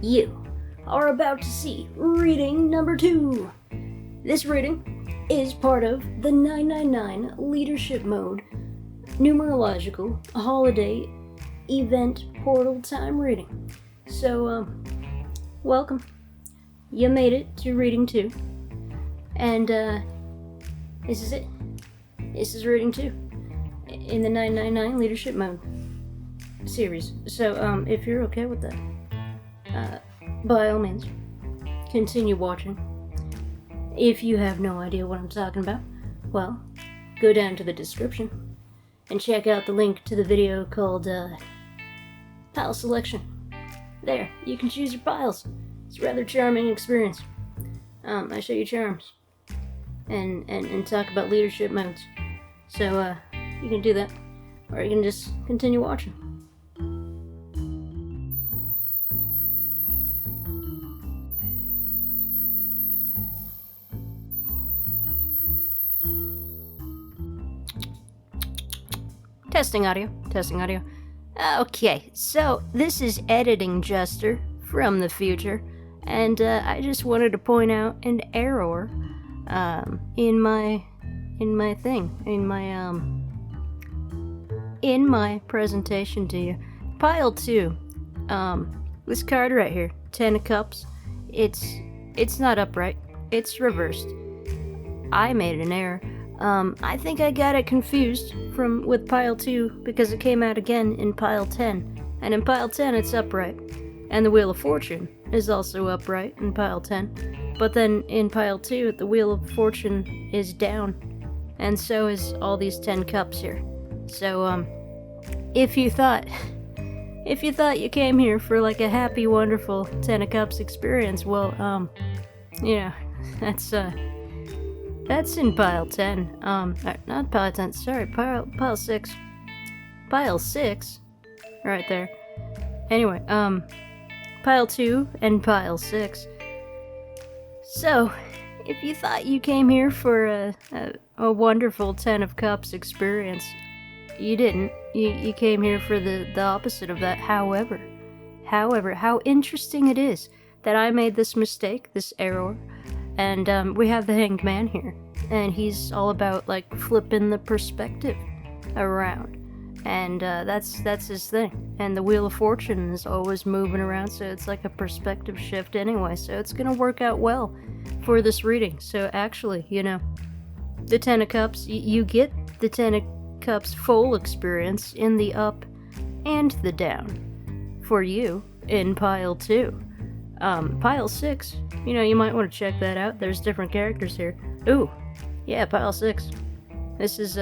You are about to see reading number 2. This reading is part of the 999 Leadership Mode Numerological Holiday Event Portal Time reading. So, welcome. You made it to reading 2. And, this is it. This is reading 2 in the 999 Leadership Mode series. So, if you're okay with that, by all means, continue watching. If you have no idea what I'm talking about, well, go down to the description and check out the link to the video called Pile Selection. There, you can choose your piles. It's a rather charming experience. I show you charms and talk about leadership modes. So you can do that, or you can just continue watching. Testing audio. Okay, so this is Editing Jester from the future, and I just wanted to point out an error in my presentation to you. Pile 2. This card right here, 10 of Cups. It's not upright. It's reversed. I made an error. I think I got it confused with Pile 2 because it came out again in Pile 10. And in Pile 10 it's upright. And the Wheel of Fortune is also upright in Pile 10. But then in Pile 2 the Wheel of Fortune is down. And so is all these 10 cups here. So if you thought you came here for like a happy, wonderful 10 of Cups experience, well, that's in Pile 10. Not Pile 10, sorry, Pile 6. Pile 6, right there. Anyway, Pile 2 and Pile 6. So, if you thought you came here for a wonderful 10 of Cups experience, you didn't. You came here for the opposite of that. However, how interesting it is that I made this mistake, this error. And we have the Hanged Man here, and he's all about like flipping the perspective around, and that's his thing. And the Wheel of Fortune is always moving around, so it's like a perspective shift anyway. So it's gonna work out well for this reading. So actually, the 10 of Cups, you get the 10 of Cups full experience in the up and the down for you in Pile 2. Pile 6, you might want to check that out. There's different characters here. Ooh, yeah, Pile 6. This is,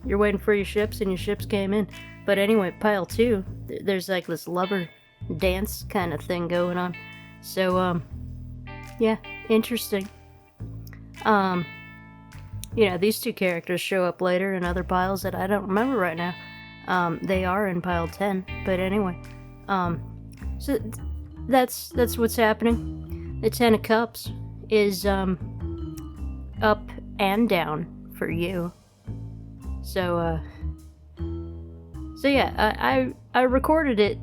you're waiting for your ships and your ships came in. But anyway, Pile 2, there's like this lover dance kind of thing going on. So, yeah, interesting. These two characters show up later in other piles that I don't remember right now. They are in Pile 10, but anyway. So that's what's happening. The 10 of Cups is up and down for you. So yeah, I recorded it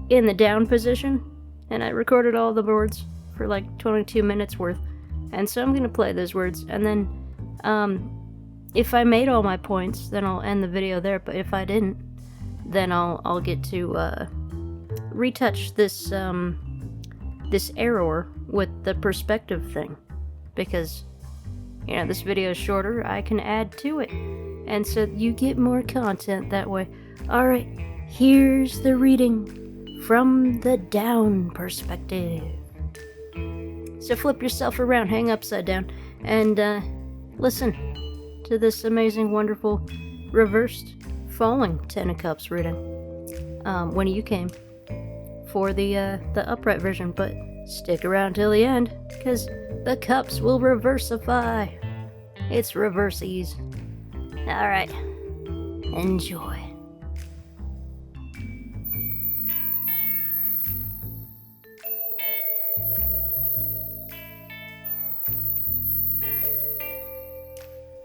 in the down position, and I recorded all the words for like 22 minutes worth. And so I'm gonna play those words, and then if I made all my points, then I'll end the video there. But if I didn't, then I'll get to retouch this this error with the perspective thing, because this video is shorter. I can add to it, and so you get more content that way. Alright, here's the reading from the down perspective. So flip yourself around, hang upside down, and listen to this amazing, wonderful, reversed, falling 10 of Cups reading. When you came for the upright version, but stick around till the end, because the cups will reversify. It's reversies. Alright, enjoy.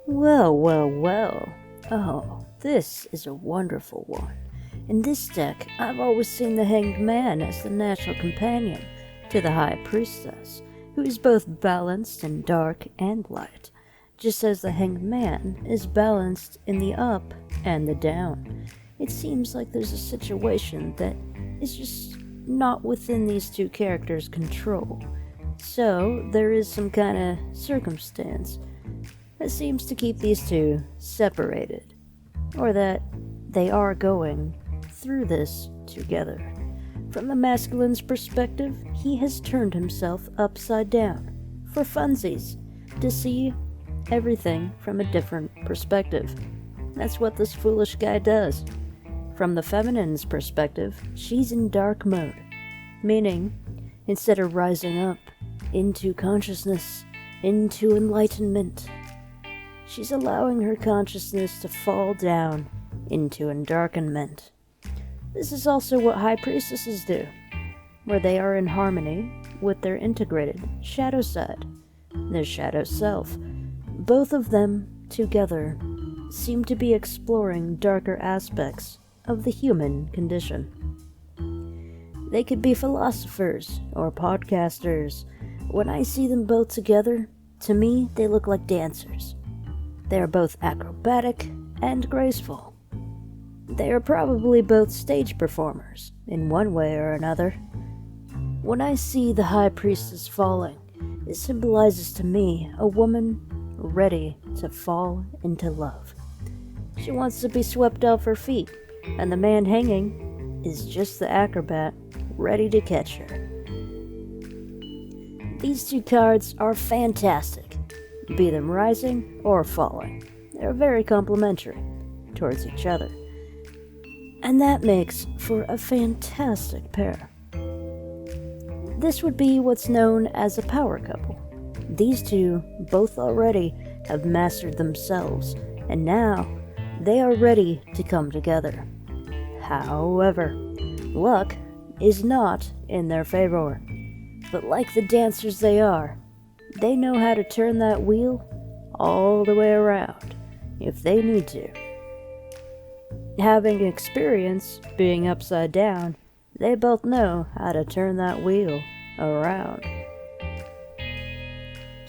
Well. Oh, this is a wonderful one. In this deck, I've always seen the Hanged Man as the natural companion to the High Priestess, who is both balanced in dark and light, just as the Hanged Man is balanced in the up and the down. It seems like there's a situation that is just not within these two characters' control. So there is some kind of circumstance that seems to keep these two separated, or that they are going through this together. From the masculine's perspective, he has turned himself upside down for funsies, to see everything from a different perspective. That's what this foolish guy does. From the feminine's perspective, she's in dark mode, meaning instead of rising up into consciousness, into enlightenment, she's allowing her consciousness to fall down into endarkenment. This is also what High Priestesses do, where they are in harmony with their integrated shadow side, their shadow self. Both of them together seem to be exploring darker aspects of the human condition. They could be philosophers or podcasters. When I see them both together, to me, they look like dancers. They are both acrobatic and graceful. They are probably both stage performers, in one way or another. When I see the High Priestess falling, it symbolizes to me a woman ready to fall into love. She wants to be swept off her feet, and the man hanging is just the acrobat ready to catch her. These two cards are fantastic, be them rising or falling. They're very complementary towards each other, and that makes for a fantastic pair. This would be what's known as a power couple. These two both already have mastered themselves, and now they are ready to come together. However, luck is not in their favor, but like the dancers they are, they know how to turn that wheel all the way around if they need to. Having experience being upside down, they both know how to turn that wheel around.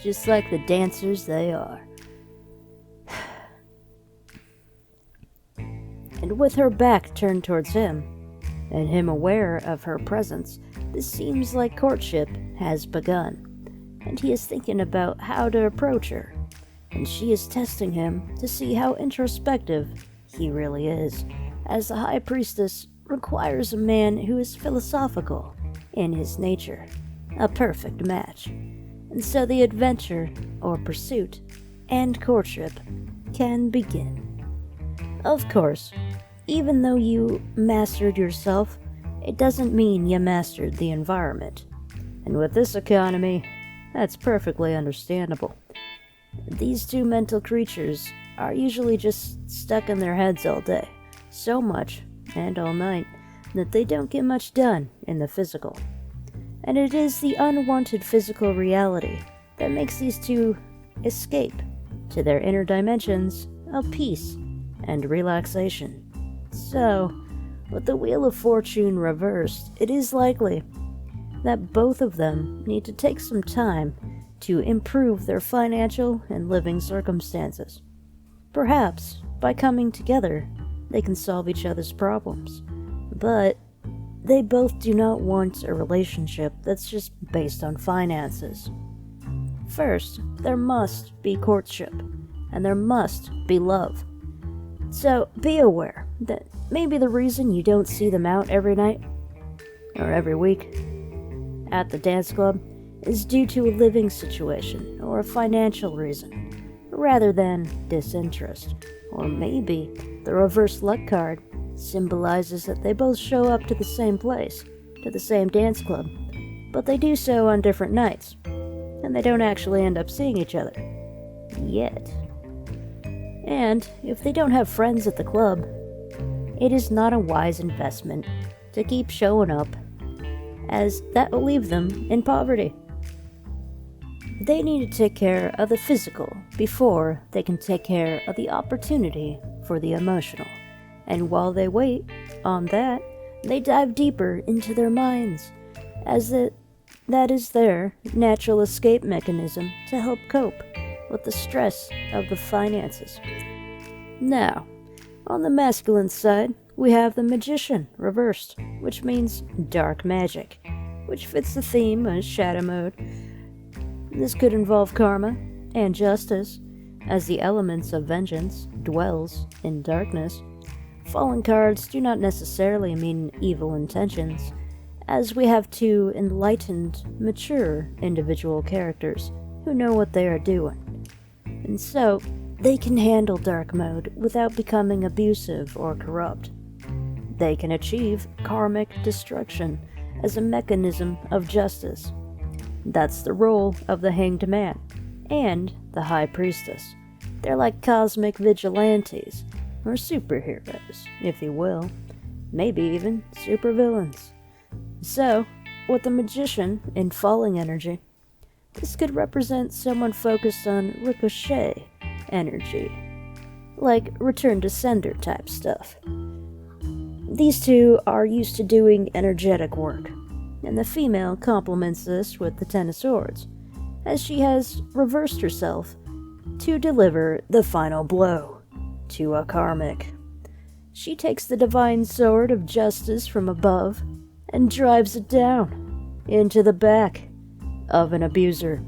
Just like the dancers they are. And with her back turned towards him, and him aware of her presence, this seems like courtship has begun, and he is thinking about how to approach her, and she is testing him to see how introspective he really is, as the High Priestess requires a man who is philosophical in his nature, a perfect match. And so the adventure, or pursuit, and courtship can begin. Of course, even though you mastered yourself, it doesn't mean you mastered the environment. And with this economy, that's perfectly understandable. These two mental creatures are usually just stuck in their heads all day, so much, and all night, that they don't get much done in the physical. And it is the unwanted physical reality that makes these two escape to their inner dimensions of peace and relaxation. So, with the Wheel of Fortune reversed, it is likely that both of them need to take some time to improve their financial and living circumstances. Perhaps, by coming together, they can solve each other's problems. But they both do not want a relationship that's just based on finances. First, there must be courtship, and there must be love. So be aware that maybe the reason you don't see them out every night, or every week, at the dance club, is due to a living situation or a financial reason, rather than disinterest. Or maybe the reverse luck card symbolizes that they both show up to the same place, to the same dance club, but they do so on different nights, and they don't actually end up seeing each other. Yet. And if they don't have friends at the club, it is not a wise investment to keep showing up, as that will leave them in poverty. They need to take care of the physical before they can take care of the opportunity for the emotional. And while they wait on that, they dive deeper into their minds, as that that is their natural escape mechanism to help cope with the stress of the finances. Now, on the masculine side, we have the Magician reversed, which means dark magic, which fits the theme of shadow mode. This could involve karma and justice, as the elements of vengeance dwells in darkness. Fallen cards do not necessarily mean evil intentions, as we have two enlightened, mature individual characters who know what they are doing, and so they can handle dark mode without becoming abusive or corrupt. They can achieve karmic destruction as a mechanism of justice. That's the role of the Hanged Man and the High Priestess. They're like cosmic vigilantes, or superheroes, if you will, maybe even supervillains. So, with the Magician in falling energy, this could represent someone focused on ricochet energy, like return to sender type stuff. These two are used to doing energetic work, and the female complements this with the Ten of Swords, as she has reversed herself to deliver the final blow to a karmic. She takes the divine sword of justice from above and drives it down into the back of an abuser.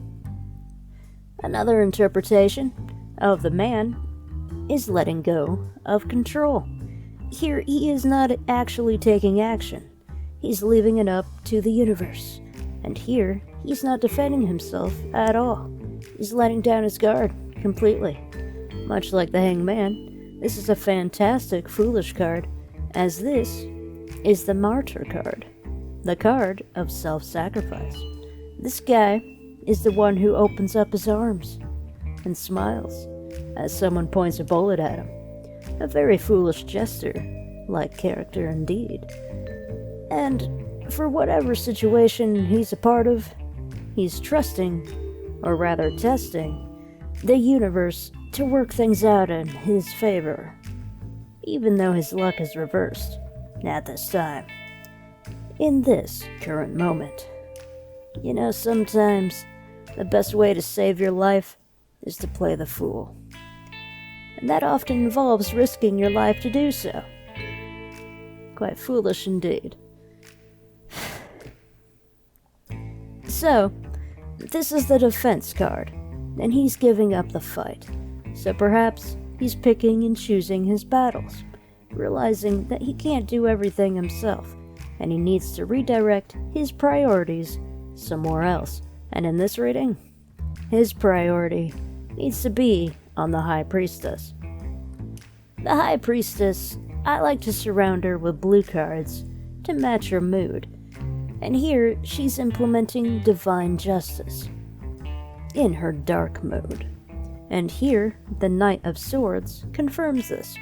Another interpretation of the man is letting go of control. Here he is not actually taking action. He's leaving it up to the universe. And here, he's not defending himself at all. He's letting down his guard completely. Much like the Hanged Man, this is a fantastic foolish card, as this is the Martyr card, the card of self-sacrifice. This guy is the one who opens up his arms and smiles as someone points a bullet at him. A very foolish jester-like character indeed. And for whatever situation he's a part of, he's trusting, or rather testing, the universe to work things out in his favor, even though his luck is reversed at this time, in this current moment. You know, sometimes the best way to save your life is to play the fool. And that often involves risking your life to do so. Quite foolish indeed. So, this is the defense card, and he's giving up the fight. So perhaps he's picking and choosing his battles, realizing that he can't do everything himself, and he needs to redirect his priorities somewhere else. And in this reading, his priority needs to be on the High Priestess. The High Priestess, I like to surround her with blue cards to match her mood, and here she's implementing divine justice in her dark mode. And here, the Knight of Swords confirms this,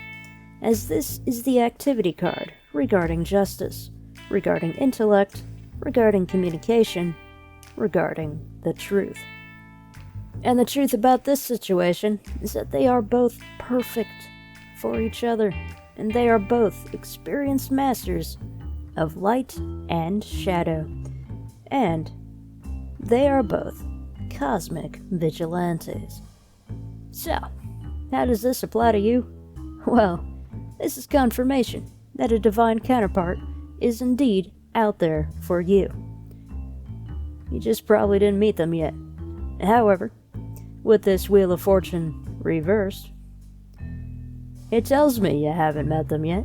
as this is the activity card regarding justice, regarding intellect, regarding communication, regarding the truth. And the truth about this situation is that they are both perfect for each other, and they are both experienced masters of light and shadow, and they are both cosmic vigilantes. So, how does this apply to you? Well, this is confirmation that a divine counterpart is indeed out there for you. You just probably didn't meet them yet. However, with this Wheel of Fortune reversed, it tells me you haven't met them yet,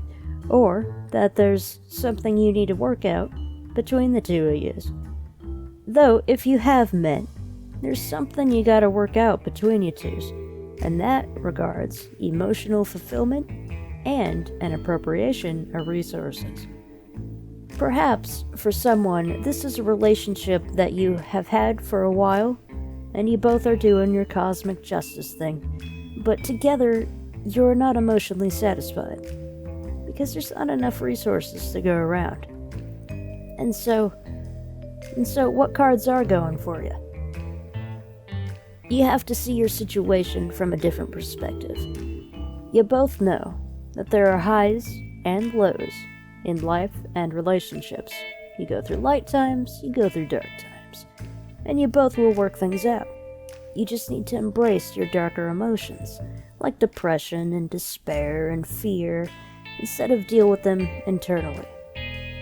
or that there's something you need to work out between the two of you. Though, if you have met, there's something you gotta work out between you twos, and that regards emotional fulfillment and an appropriation of resources. Perhaps, for someone, this is a relationship that you have had for a while, and you both are doing your cosmic justice thing, but together, you're not emotionally satisfied, because there's not enough resources to go around. And so what cards are going for you? You have to see your situation from a different perspective. You both know that there are highs and lows in life and relationships. You go through light times, you go through dark times. times, and you both will work things out. You just need to embrace your darker emotions, like depression and despair and fear, instead of deal with them internally.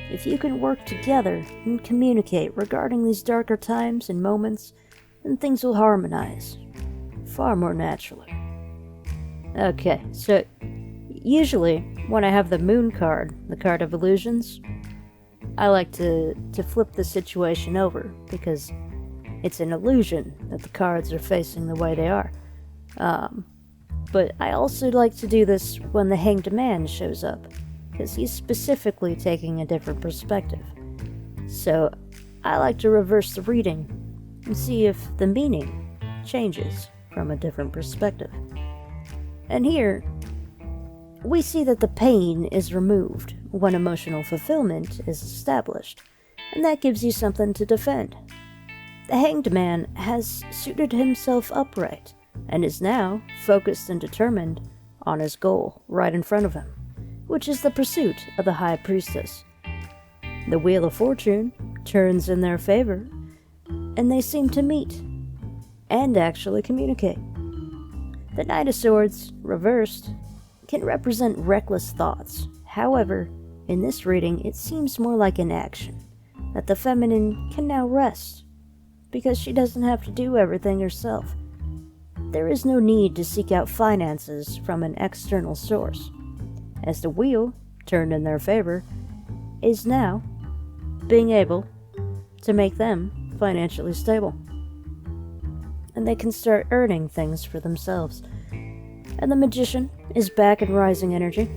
If you can work together and communicate regarding these darker times and moments, then things will harmonize far more naturally. Okay, so usually when I have the moon card, the card of illusions, I like to flip the situation over because it's an illusion that the cards are facing the way they are. But I also like to do this when the Hanged Man shows up, because he's specifically taking a different perspective. So I like to reverse the reading and see if the meaning changes from a different perspective. And here, we see that the pain is removed when emotional fulfillment is established, and that gives you something to defend. The Hanged Man has suited himself upright, and is now focused and determined on his goal right in front of him, which is the pursuit of the High Priestess. The Wheel of Fortune turns in their favor, and they seem to meet, and actually communicate. The Knight of Swords, reversed, can represent reckless thoughts. However, in this reading, it seems more like an action, that the feminine can now rest, because she doesn't have to do everything herself. There is no need to seek out finances from an external source, as the wheel, turned in their favor, is now being able to make them financially stable. And they can start earning things for themselves. And the Magician is back in rising energy.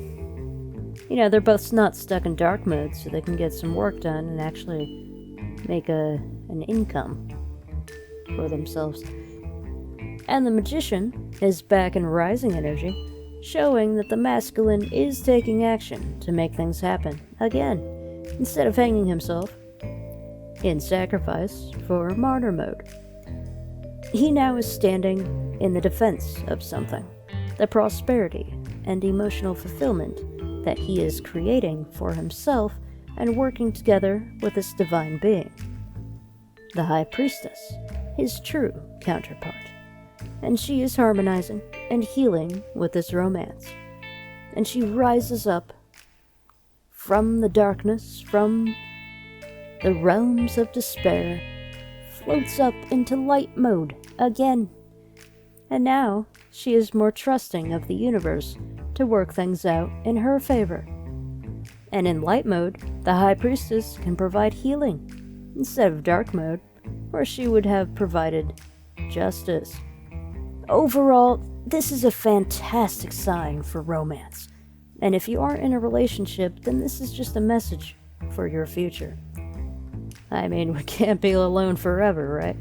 You know, they're both not stuck in dark mode, so they can get some work done and actually make an income for themselves. And the Magician is back in rising energy, showing that the masculine is taking action to make things happen again, instead of hanging himself in sacrifice for martyr mode. He now is standing in the defense of something, the prosperity and emotional fulfillment that he is creating for himself and working together with this divine being. The High Priestess, his true counterpart, and she is harmonizing and healing with this romance. And she rises up from the darkness, from the realms of despair, floats up into light mode again. And now she is more trusting of the universe to work things out in her favor. And in light mode, the High Priestess can provide healing instead of dark mode, where she would have provided justice. Overall, this is a fantastic sign for romance. And if you aren't in a relationship, then this is just a message for your future. I mean, we can't be alone forever, right?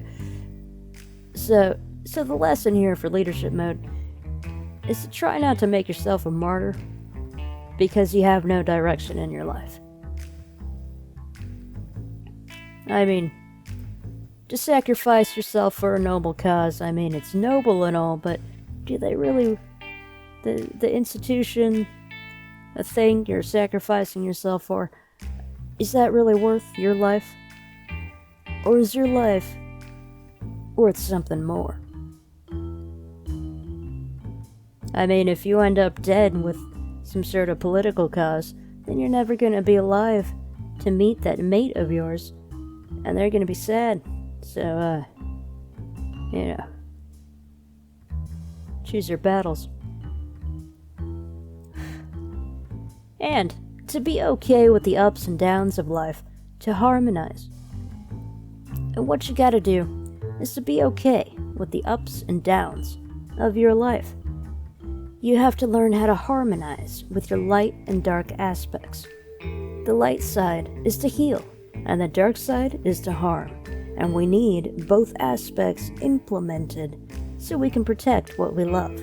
So the lesson here for leadership mode is to try not to make yourself a martyr because you have no direction in your life. I mean, to sacrifice yourself for a noble cause, I mean, it's noble and all, but do they really, the institution, a thing you're sacrificing yourself for, is that really worth your life? Or is your life worth something more? I mean, if you end up dead with some sort of political cause, then you're never going to be alive to meet that mate of yours, and they're going to be sad. So, choose your battles. And to be okay with the ups and downs of life, to harmonize. And what you gotta do is to be okay with the ups and downs of your life. You have to learn how to harmonize with your light and dark aspects. The light side is to heal, and the dark side is to harm. And we need both aspects implemented so we can protect what we love.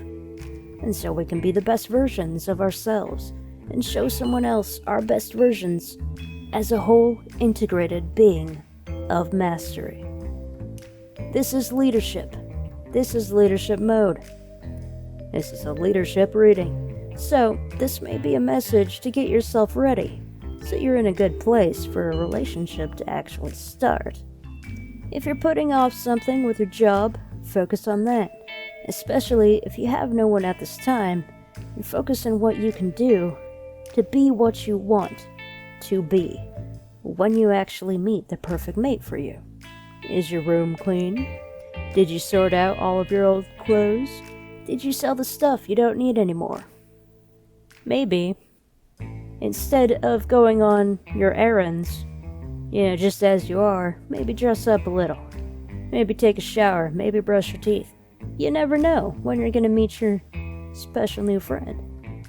And so we can be the best versions of ourselves and show someone else our best versions as a whole integrated being of mastery. This is leadership. This is leadership mode. This is a leadership reading. So this may be a message to get yourself ready so you're in a good place for a relationship to actually start. If you're putting off something with your job, focus on that. Especially if you have no one at this time, and focus on what you can do to be what you want to be when you actually meet the perfect mate for you. Is your room clean? Did you sort out all of your old clothes? Did you sell the stuff you don't need anymore? Maybe, instead of going on your errands, just as you are, maybe dress up a little. Maybe take a shower, maybe brush your teeth. You never know when you're gonna meet your special new friend.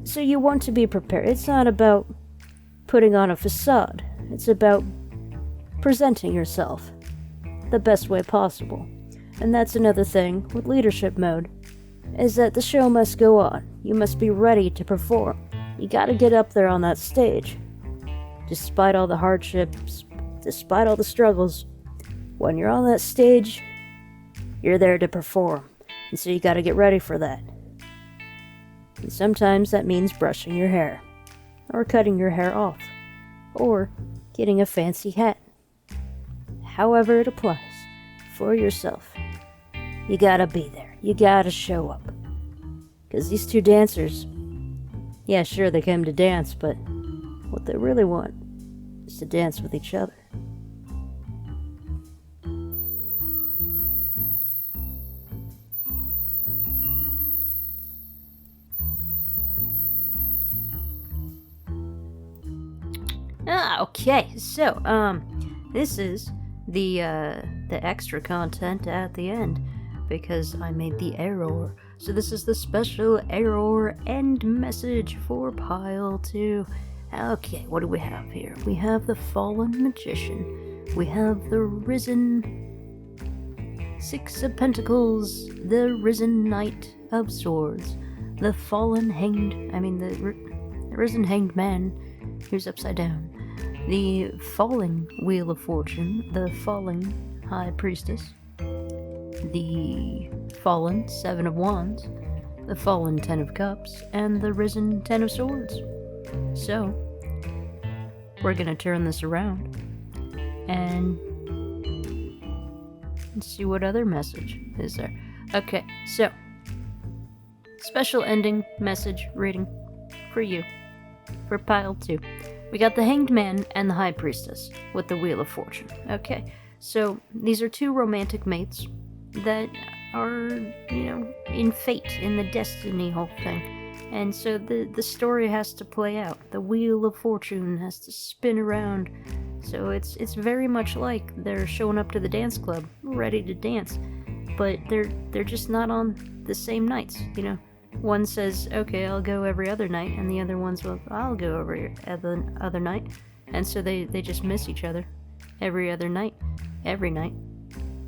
So you want to be prepared. It's not about putting on a facade. It's about presenting yourself the best way possible. And that's another thing with leadership mode, is that the show must go on. You must be ready to perform. You gotta get up there on that stage. Despite all the hardships, despite all the struggles, when you're on that stage, you're there to perform. And so you gotta get ready for that. And sometimes that means brushing your hair, or cutting your hair off, or getting a fancy hat. However it applies, for yourself. You gotta be there. You gotta show up. Because these two dancers, yeah, sure, they came to dance, but what they really want is to dance with each other. Okay, so, this is the extra content at the end, because I made the error. So this is the special error end message for pile 2. Okay, what do we have here? We have the Fallen Magician. We have the Risen Six of Pentacles, the Risen Knight of Swords, the Fallen Hanged, the Risen Hanged Man, who's upside down, the Falling Wheel of Fortune, the Falling High Priestess, the Fallen Seven of Wands, the Fallen Ten of Cups, and the Risen Ten of Swords. So, we're gonna turn this around and see what other message is there. Okay, so, special ending message reading for you, for pile 2. We got the Hanged Man and the High Priestess with the Wheel of Fortune. Okay, so these are two romantic mates that are, in fate, in the destiny whole thing. And so the story has to play out. The Wheel of Fortune has to spin around. So it's very much like they're showing up to the dance club, ready to dance, but they're just not on the same nights, One says, okay, I'll go every other night, and the other one's, well, I'll go every other night. And so they just miss each other every other night, every night,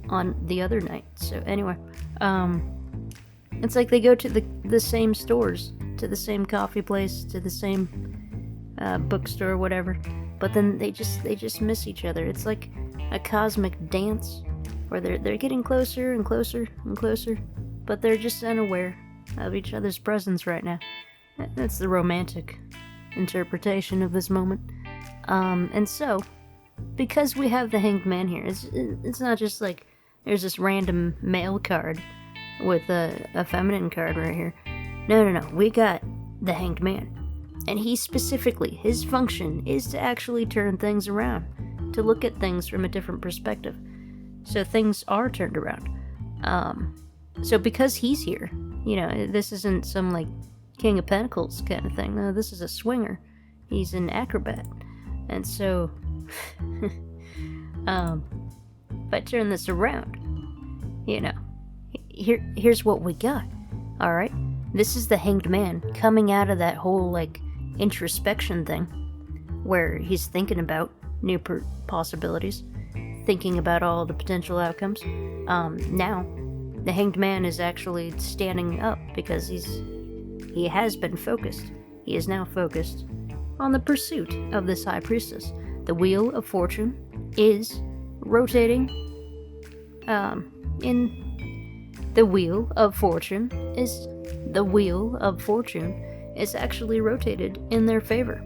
on the other night. So anyway, it's like they go to the same stores, to the same coffee place, to the same bookstore, whatever, but then they just miss each other. It's like a cosmic dance where they're getting closer and closer and closer, but they're just unaware of each other's presence right now. That's the romantic interpretation of this moment. And so, because we have the Hanged Man here, it's not just like there's this random male card with a feminine card right here. No, we got the Hanged Man. And he specifically, his function is to actually turn things around, to look at things from a different perspective. So things are turned around. So because he's here, this isn't some like King of Pentacles kind of thing. No, this is a swinger. He's an acrobat. And so, if I turn this around, here's what we got. Alright? This is the Hanged Man coming out of that whole, introspection thing, where he's thinking about new possibilities, thinking about all the potential outcomes. Now, the Hanged Man is actually standing up because he has been focused. He is now focused on the pursuit of this High Priestess. The Wheel of Fortune is rotating. The Wheel of Fortune is actually rotated in their favor,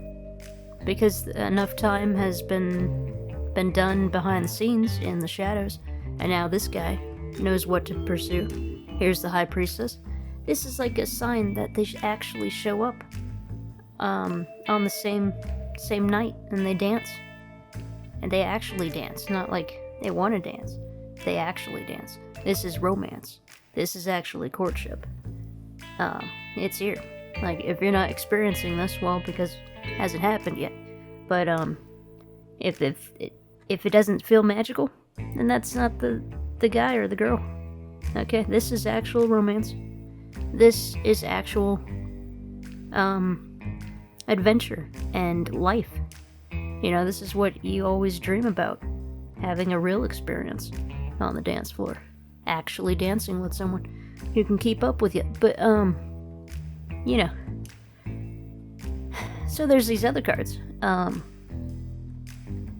because enough time has been been done behind the scenes in the shadows, and now this guy knows what to pursue. Here's the High Priestess. This is like a sign that they actually show up on the same night, and they dance. And they actually dance, not like they want to dance. They actually dance. This is romance. This is actually courtship. It's here. Like, if you're not experiencing this, well, because it hasn't happened yet. But if it doesn't feel magical, then that's not the guy or the girl. Okay, this is actual romance. This is actual adventure and life. You know, this is what you always dream about. Having a real experience on the dance floor. Actually dancing with someone who can keep up with you. But, you know. So there's these other cards.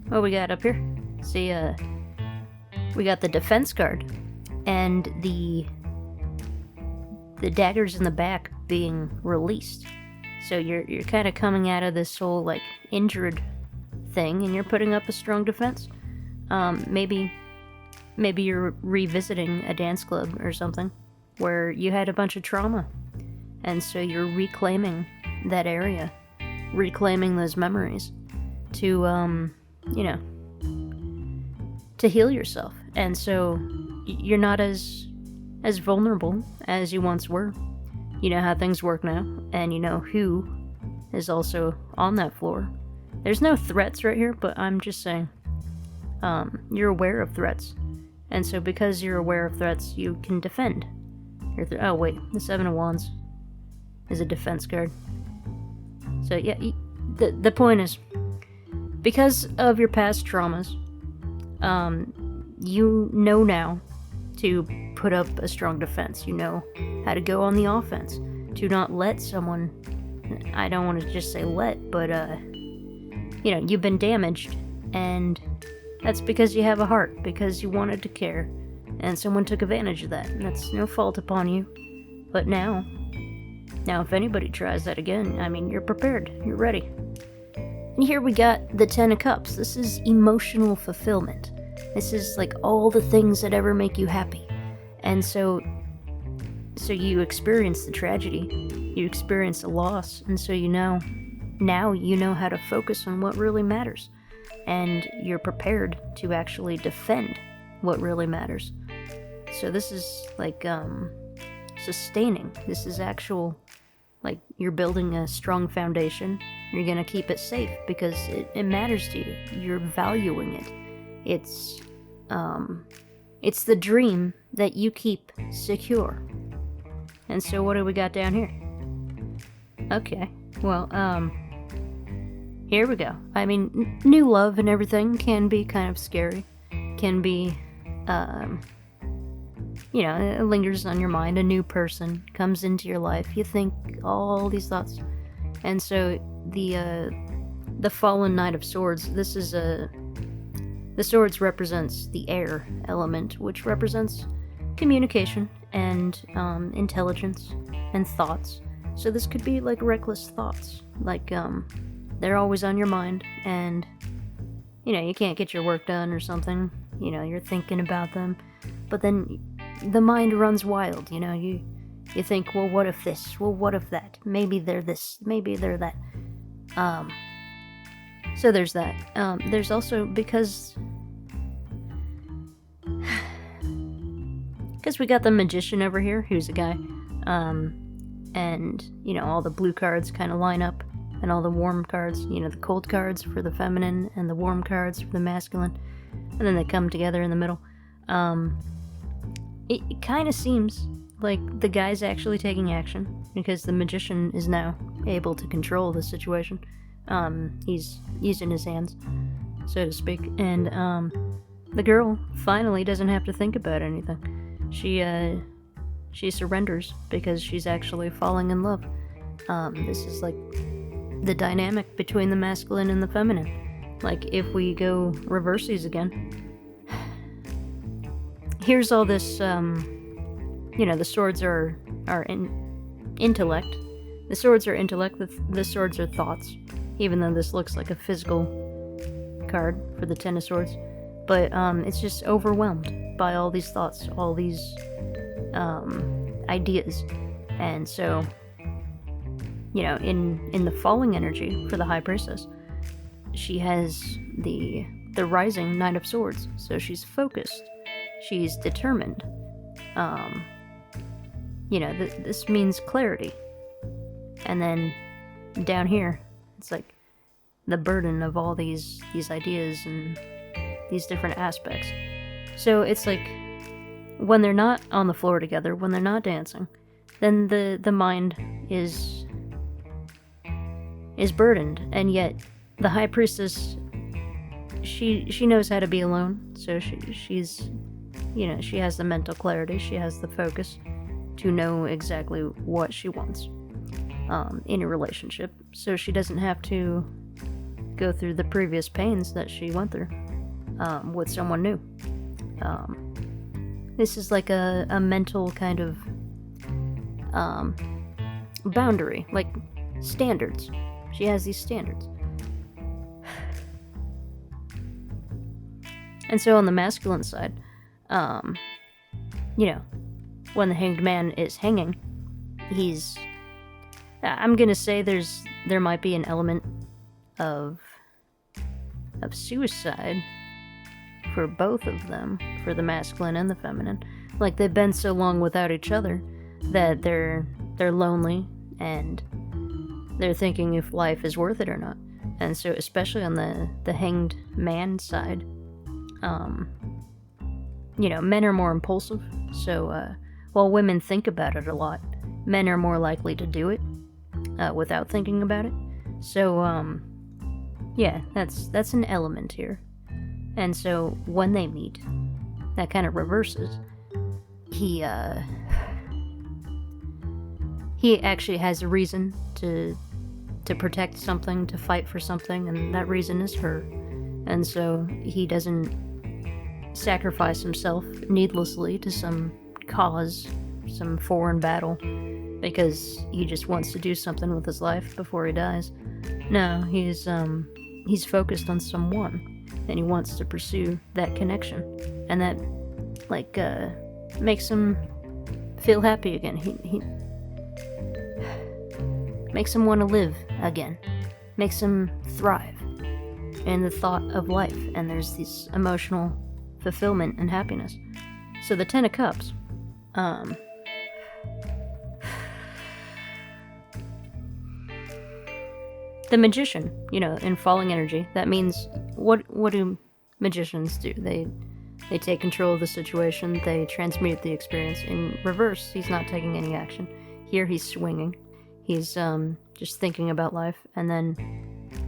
What we got up here? See, we got the defense card. And the daggers in the back being released. So you're kind of coming out of this whole, like, injured thing, and you're putting up a strong defense. Maybe you're revisiting a dance club or something where you had a bunch of trauma, and so you're reclaiming that area, reclaiming those memories to, you know, to heal yourself. And so you're not as vulnerable as you once were. You know how things work now, and you know who is also on that floor. There's no threats right here, but I'm just saying, you're aware of threats. And so because you're aware of threats, you can defend. Oh wait, the Seven of Wands is a defense card. So yeah, the point is, because of your past traumas, you know now to put up a strong defense. You know how to go on the offense. To not let someone, I don't want to just say let, but you know, you've been damaged, and that's because you have a heart, because you wanted to care, and someone took advantage of that, and that's no fault upon you. But now if anybody tries that again, I mean, you're prepared, you're ready. And here we got the Ten of Cups. This is emotional fulfillment. This is like all the things that ever make you happy. And so you experience the tragedy, you experience the loss, and so now you know how to focus on what really matters. And you're prepared to actually defend what really matters. So this is like sustaining. This is actual, like, you're building a strong foundation. You're gonna keep it safe because it matters to you. You're valuing it. It's the dream that you keep secure. And so what do we got down here? Okay, well, here we go. I mean, new love and everything can be kind of scary. Can be, you know, it lingers on your mind. A new person comes into your life. You think all these thoughts. And so the fallen Knight of Swords, this is the swords represents the air element, which represents communication and intelligence and thoughts. So this could be like reckless thoughts. Like, they're always on your mind, and, you know, you can't get your work done or something. You know, you're thinking about them, but then the mind runs wild. You know, you think, well, what if this? Well, what if that? Maybe they're this. Maybe they're that. So there's that. There's also, because we got the Magician over here, who's a guy, and, you know, all the blue cards kind of line up, and all the warm cards, you know, the cold cards for the feminine, and the warm cards for the masculine, and then they come together in the middle. It kind of seems like the guy's actually taking action, because the Magician is now able to control the situation. He's using his hands, so to speak, and the girl finally doesn't have to think about anything. She surrenders because she's actually falling in love. This is like the dynamic between the masculine and the feminine. Like, if we go reversies again, here's all this, you know, the swords are in intellect. The swords are intellect, the swords are thoughts. Even though this looks like a physical card for the Ten of Swords, but it's just overwhelmed by all these thoughts, all these ideas. And so, in the falling energy for the High Priestess, she has the rising Knight of Swords, so she's focused, she's determined. This means clarity. And then down here, it's like the burden of all these ideas and these different aspects. So it's like when they're not on the floor together, when they're not dancing, then the mind is burdened, and yet the High Priestess, she knows how to be alone, so she's she has the mental clarity, she has the focus to know exactly what she wants in a relationship, so she doesn't have to go through the previous pains that she went through with someone new. This is like a mental kind of boundary, like standards. She has these standards. And so on the masculine side, when the Hanged Man is hanging, I'm gonna say there might be an element of suicide for both of them, for the masculine and the feminine. Like, they've been so long without each other that they're lonely, and they're thinking if life is worth it or not. And so, especially on the Hanged Man side, men are more impulsive, so while women think about it a lot, men are more likely to do it without thinking about it. So that's an element here. And so when they meet, that kind of reverses. He actually has a reason to protect something, to fight for something, and that reason is her. And so he doesn't sacrifice himself needlessly to some cause, some foreign battle, because he just wants to do something with his life before he dies. No, he's focused on someone, and he wants to pursue that connection, and that makes him feel happy again. He makes him want to live again, makes him thrive in the thought of life, and there's this emotional fulfillment and happiness. So the Ten of Cups, the Magician, in falling energy, that means what do magicians do? They take control of the situation, they transmute the experience. In reverse, he's not taking any action. Here he's swinging. He's just thinking about life, and then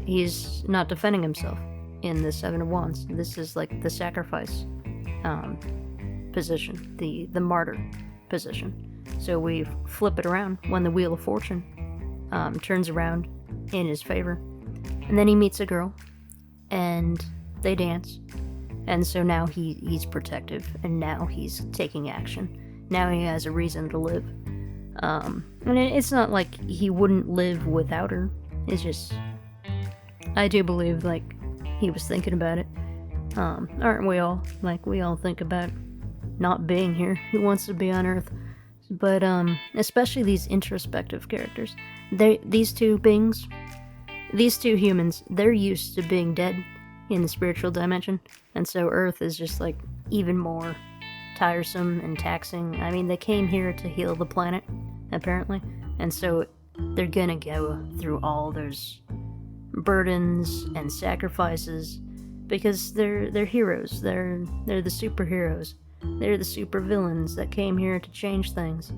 he's not defending himself in the Seven of Wands. This is like the sacrifice position, the martyr position. So we flip it around when the Wheel of Fortune turns around in his favor. And then he meets a girl, and they dance. And so now he's protective, and now he's taking action. Now he has a reason to live. And it's not like he wouldn't live without her. It's just, I do believe, he was thinking about it. Aren't we all? We all think about not being here. Who wants to be on Earth? But, especially these introspective characters. These two beings, these two humans, they're used to being dead in the spiritual dimension. And so Earth is just, even more tiresome and taxing. I mean, they came here to heal the planet, apparently. And so they're gonna go through all those burdens and sacrifices because they're heroes. They're the superheroes. They're the supervillains that came here to change things.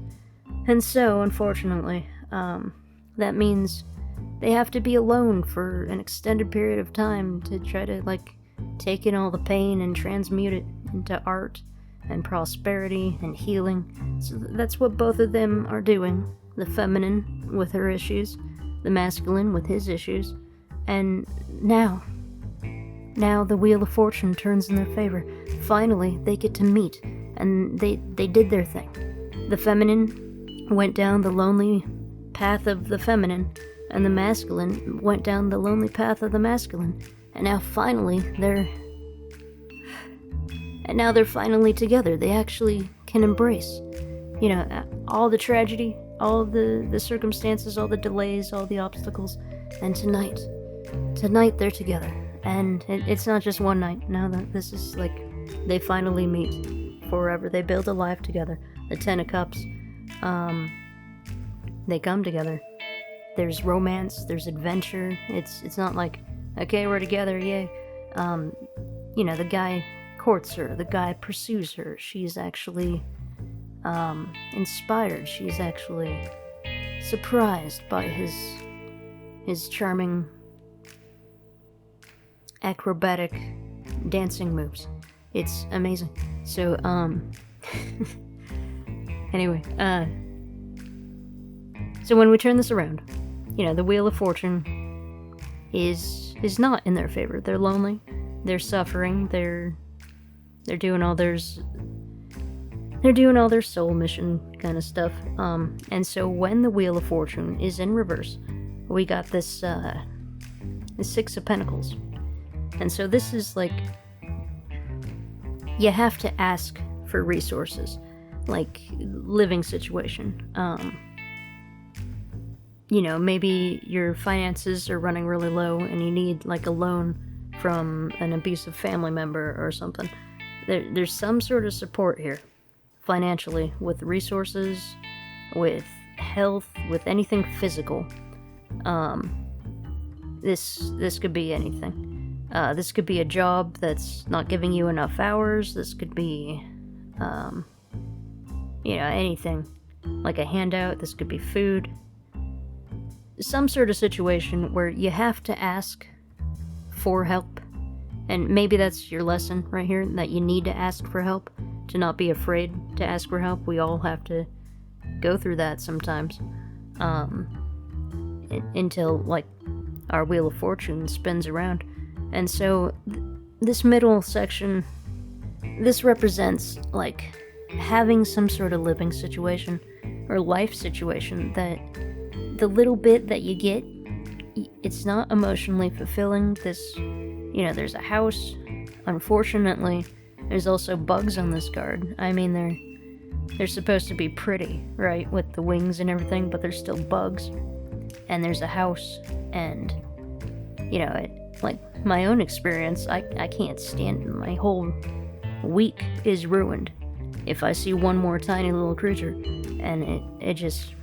And so, unfortunately, that means they have to be alone for an extended period of time to try to, take in all the pain and transmute it into art and prosperity and healing. So that's what both of them are doing. The feminine with her issues, the masculine with his issues. And now the Wheel of Fortune turns in their favor. Finally, they get to meet, and they did their thing. The feminine went down the lonely path of the feminine, and the masculine went down the lonely path of the masculine. And now they're finally together. They actually can embrace, all the tragedy, all the circumstances, all the delays, all the obstacles. And tonight they're together. And it's not just one night. Now this is like, they finally meet forever. They build a life together. The Ten of Cups, they come together. There's romance, there's adventure. It's not like, okay, we're together, yay. The guy courts her, the guy pursues her. She's actually inspired. She's actually surprised by his charming acrobatic dancing moves. It's amazing. So, anyway, so when we turn this around, the Wheel of Fortune is not in their favor. They're lonely, they're suffering, they're doing all their soul mission kind of stuff. And so when the Wheel of Fortune is in reverse, we got this Six of Pentacles. And so this is like, you have to ask for resources, like living situation. Maybe your finances are running really low and you need like a loan from an abusive family member or something. There's some sort of support here, financially, with resources, with health, with anything physical. This could be anything. This could be a job that's not giving you enough hours. This could be, anything, like a handout. This could be food. Some sort of situation where you have to ask for help. And maybe that's your lesson right here, that you need to ask for help, to not be afraid to ask for help. We all have to go through that sometimes, until, like, our Wheel of Fortune spins around. And so, this middle section, this represents, like, having some sort of living situation, or life situation, that the little bit that you get, it's not emotionally fulfilling. There's a house. Unfortunately, there's also bugs on this card. I mean, they're supposed to be pretty, right, with the wings and everything, but there's still bugs. And there's a house, and, like, my own experience, I can't stand it. My whole week is ruined if I see one more tiny little creature. And it just,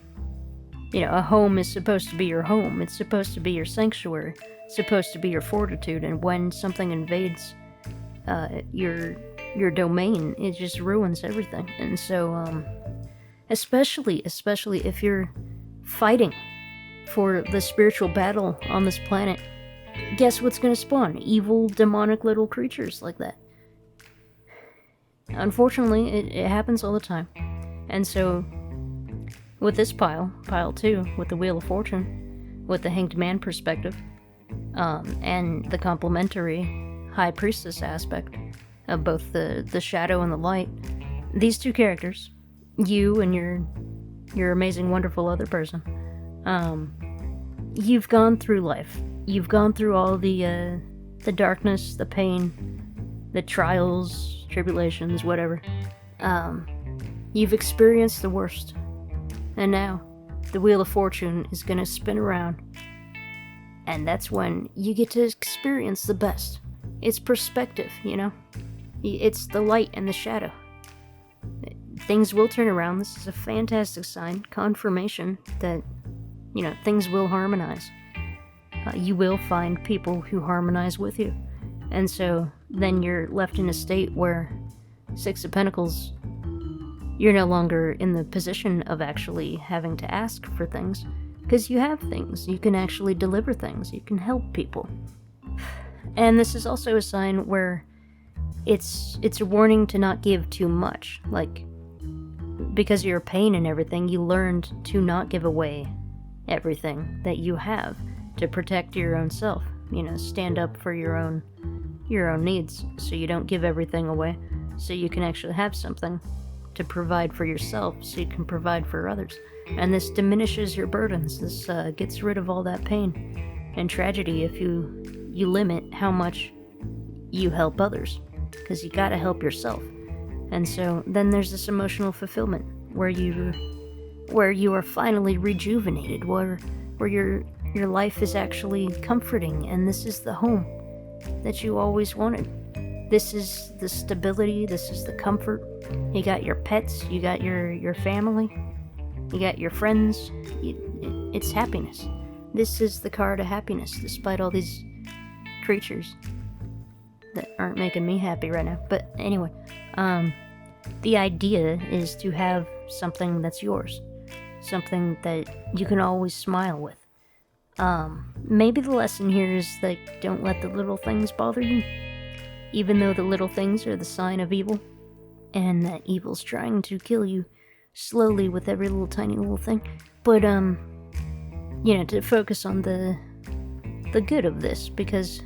a home is supposed to be your home. It's supposed to be your sanctuary. It's supposed to be your fortitude. And when something invades your domain, it just ruins everything. And so, especially if you're fighting for the spiritual battle on this planet, guess what's going to spawn? Evil, demonic little creatures like that. Unfortunately, it happens all the time. And so, with this pile 2, with the Wheel of Fortune, with the Hanged Man perspective, and the complementary High Priestess aspect of both the shadow and the light, these two characters, you and your amazing, wonderful other person, you've gone through life. You've gone through all the darkness, the pain, the trials, tribulations, whatever. You've experienced the worst. And now, the Wheel of Fortune is gonna spin around. And that's when you get to experience the best. It's perspective, It's the light and the shadow. Things will turn around. This is a fantastic sign, confirmation that, things will harmonize. You will find people who harmonize with you. And so then you're left in a state where Six of Pentacles, you're no longer in the position of actually having to ask for things, because you have things. You can actually deliver things. You can help people. And this is also a sign where it's a warning to not give too much. Like, because of your pain and everything, you learned to not give away everything that you have to protect your own self. Stand up for your own needs, so you don't give everything away, so you can actually have something to provide for yourself, so you can provide for others. And this diminishes your burdens. This gets rid of all that pain and tragedy if you you limit how much you help others, because you gotta help yourself. And so then there's this emotional fulfillment where you are finally rejuvenated, where your life is actually comforting, and this is the home that you always wanted. This is the stability, this is the comfort. You got your pets, you got your family, you got your friends. It's happiness. This is the car to happiness, despite all these creatures that aren't making me happy right now. But anyway, the idea is to have something that's yours, something that you can always smile with. Maybe the lesson here is that don't let the little things bother you, even though the little things are the sign of evil, and that evil's trying to kill you slowly with every little tiny little thing. But to focus on the good of this, because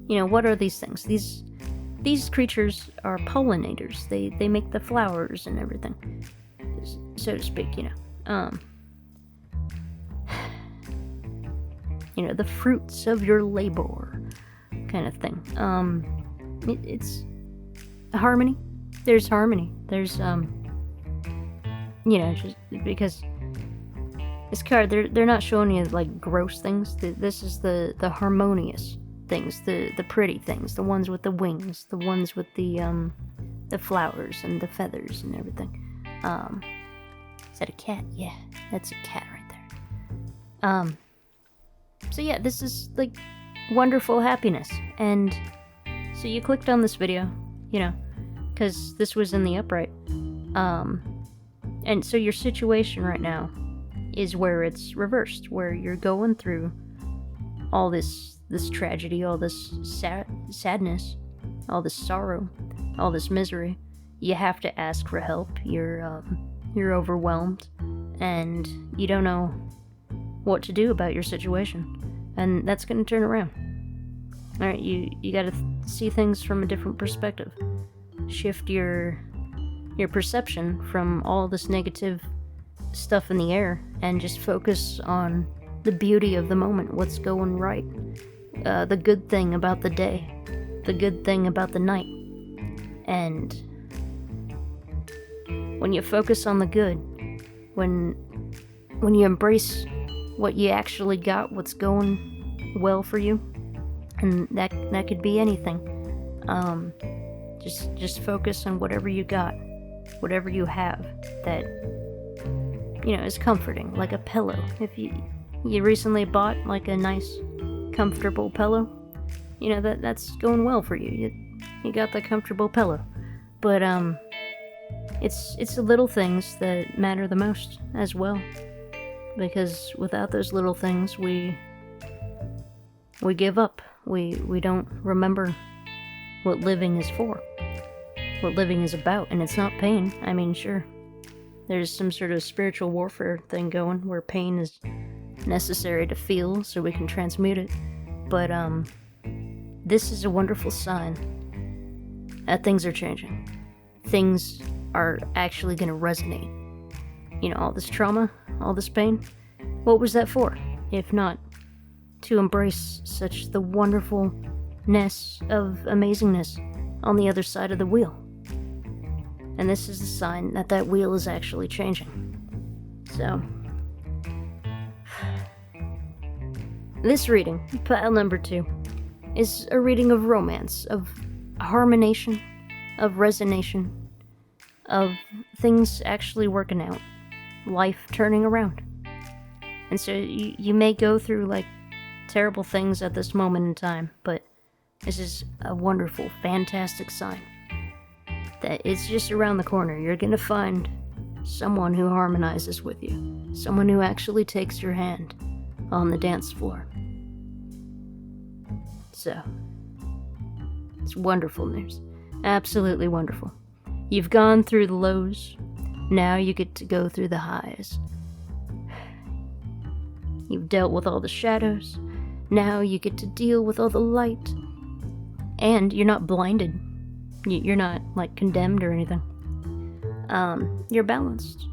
what are these things? These creatures are pollinators. They make the flowers and everything, so to speak. The fruits of your labor, kind of thing. It's harmony. There's harmony. There's just because this card, they're not showing you like gross things. This is the harmonious things, the pretty things, the ones with the wings, the ones with the flowers and the feathers and everything. Is that a cat? Yeah, that's a cat right there. So yeah, this is like wonderful happiness. And so you clicked on this video, because this was in the upright. And so your situation right now is where it's reversed, where you're going through all this tragedy, all this sadness, all this sorrow, all this misery. You have to ask for help. You're overwhelmed, and you don't know what to do about your situation, and that's going to turn around. All right, you got to see things from a different perspective. Shift your perception from all this negative stuff in the air, and just focus on the beauty of the moment, what's going right, the good thing about the day, the good thing about the night. And when you focus on the good, when you embrace what you actually got, what's going well for you, and that could be anything. Just focus on whatever you got, whatever you have that is comforting, like a pillow. If you recently bought like a nice comfortable pillow, that's going well for you. You got the comfortable pillow. But it's the little things that matter the most as well, because without those little things we give up. We don't remember what living is for, what living is about. And it's not pain. I mean, sure, there's some sort of spiritual warfare thing going where pain is necessary to feel so we can transmute it. But this is a wonderful sign that things are changing. Things are actually going to resonate. All this trauma, all this pain, what was that for? If not to embrace such the wonderfulness of amazingness on the other side of the wheel. And this is a sign that wheel is actually changing. So this reading, pile number 2, is a reading of romance, of harmonation, of resonation, of things actually working out, life turning around. And so you may go through like terrible things at this moment in time, but this is a wonderful, fantastic sign that it's just around the corner. You're gonna find someone who harmonizes with you, someone who actually takes your hand on the dance floor. So, it's wonderful news. Absolutely wonderful. You've gone through the lows, now you get to go through the highs. You've dealt with all the shadows, now you get to deal with all the light. And you're not blinded. You're not like condemned or anything. You're balanced.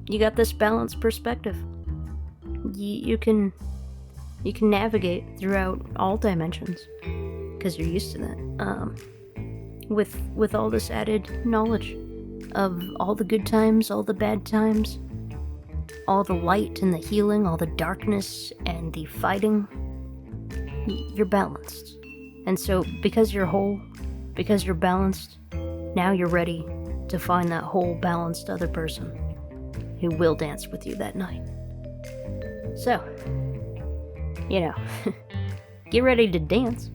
You got this balanced perspective. You can You can navigate throughout all dimensions, because you're used to that. With all this added knowledge of all the good times, all the bad times, all the light and the healing, all the darkness and the fighting, you're balanced. And so, because you're whole, because you're balanced, now you're ready to find that whole, balanced other person who will dance with you that night. So, get ready to dance.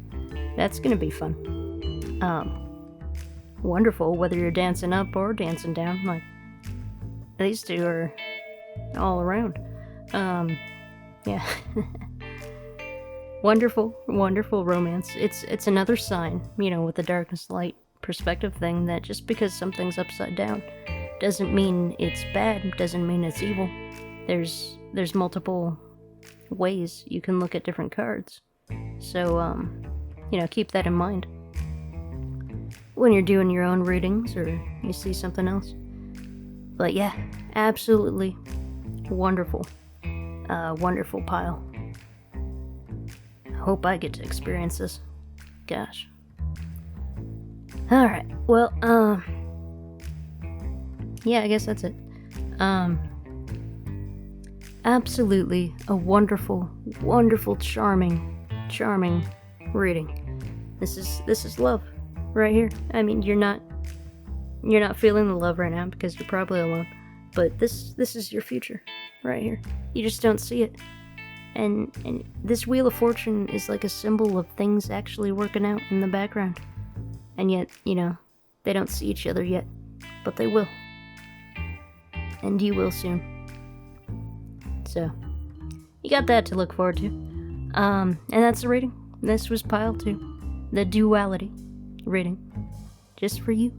That's gonna be fun. Wonderful, whether you're dancing up or dancing down. Like, these two are all around. Yeah. Wonderful, wonderful romance. It's another sign, with the darkness light perspective thing, that just because something's upside down doesn't mean it's bad, doesn't mean it's evil. There's multiple ways you can look at different cards. So, keep that in mind when you're doing your own readings or you see something else. But yeah, absolutely wonderful. Wonderful pile. I hope I get to experience this. Gosh. Alright, well, yeah, I guess that's it. Absolutely a wonderful, wonderful, charming reading. This is love right here. I mean, you're not feeling the love right now because you're probably alone, but this is your future right here. You just don't see it. And this Wheel of Fortune is like a symbol of things actually working out in the background. And yet, they don't see each other yet, but they will. And you will soon. So, you got that to look forward to. And that's the reading. This was Pile 2, the Duality reading. Just for you.